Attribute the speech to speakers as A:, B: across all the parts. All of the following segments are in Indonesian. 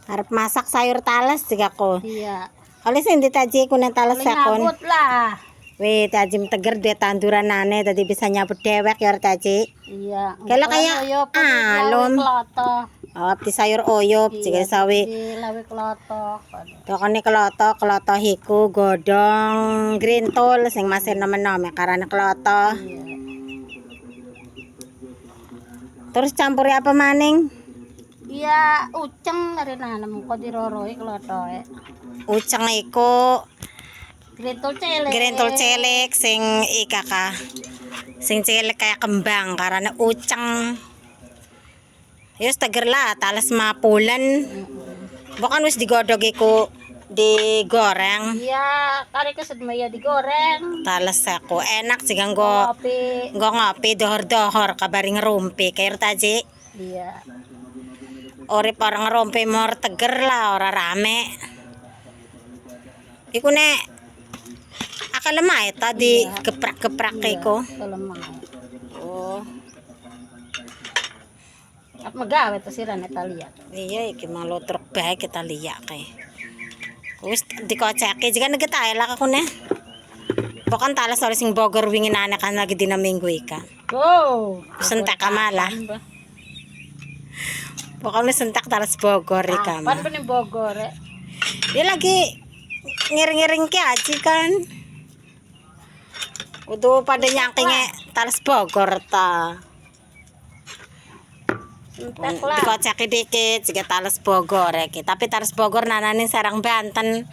A: Harap masak sayur talas juga ko.
B: Iya.
A: Alis hindi taji ko ng talas akon.
B: Ngabot lah.
A: Weh tajim teger de tanduran nane tadi bisa nyabut dewek yor taji.
B: Iya.
A: Kala kaya alom.
B: Kloto.
A: Oh, ti sayur oyop juga sawi.
B: Lawi kloto.
A: Tokone kloto hiku godong green tool sing masih nomen-nomen karena kloto.
B: Iya.
A: Terus campuri apa maning?
B: Iya, uceng dari nanam ko diroroi kloto.
A: Uceng iku
B: Grentol celek.
A: celek sing ikaka. Sing celek kayak kembang karena uceng. Yus teger lah talas mapulan. Bukan wis digodog iku digoreng.
B: Iya, kari kesedmaya digoreng.
A: Talas aku enak sih nggo
B: Kopi.
A: ngopi dohor-dohor kabari ngerumpi kayak taji.
B: Iya.
A: Ori orang ngerumpi mor teger lah ora rame. Iku nek akal lemah tadi geprak-geprak iku.
B: Kelemah.
A: Oh,
B: At magawe to sira Natalia.
A: iya iki mang lotrok bae kita liyak kay. Wis dikoceki jika negetae lah aku ne. Bukan talas oleh sing Bogor wingin anak kan lagi dina minggu ika.
B: Go.
A: Sentak kamala. Bukan sentak talas Bogor ika
B: Pan
A: mah.
B: pa ni Bogor
A: Dia lagi ngiring-ngiring ke aji kan. Udah pada nyangkinge talas Bogor ta.
B: Entek lah.
A: Dikoceki dikit jika talas Bogor iki. Tapi talas Bogor nanane sarang Banten.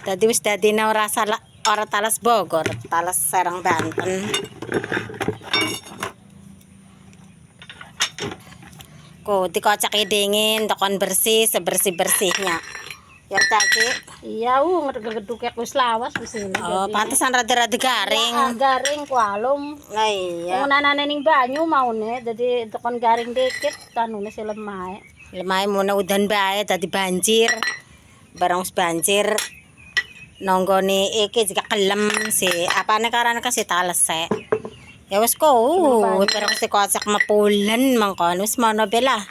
A: Dadi wis dadine ora salah ora talas Bogor, talas sarang Banten. Ko dikoceki dingin, tokon bersih sebersih-bersihnya. Ya tadi.
B: Iya, ngeduk-ngeduk wis lawas wis ini.
A: Oh, pantesan rada-rada garing.
B: Ya, garing ku alum.
A: Nah, iya.
B: Kung nanane ning banyu maune, dadi tekon garing dikit tanune si lemah.
A: Lemay muna udan bae tadi banjir. Barang wis banjir. Nonggone iki jika kelem si apane karana kasi talas se. Ya wis ko, pero kasi kocak mapulan mangkon wis mono bela.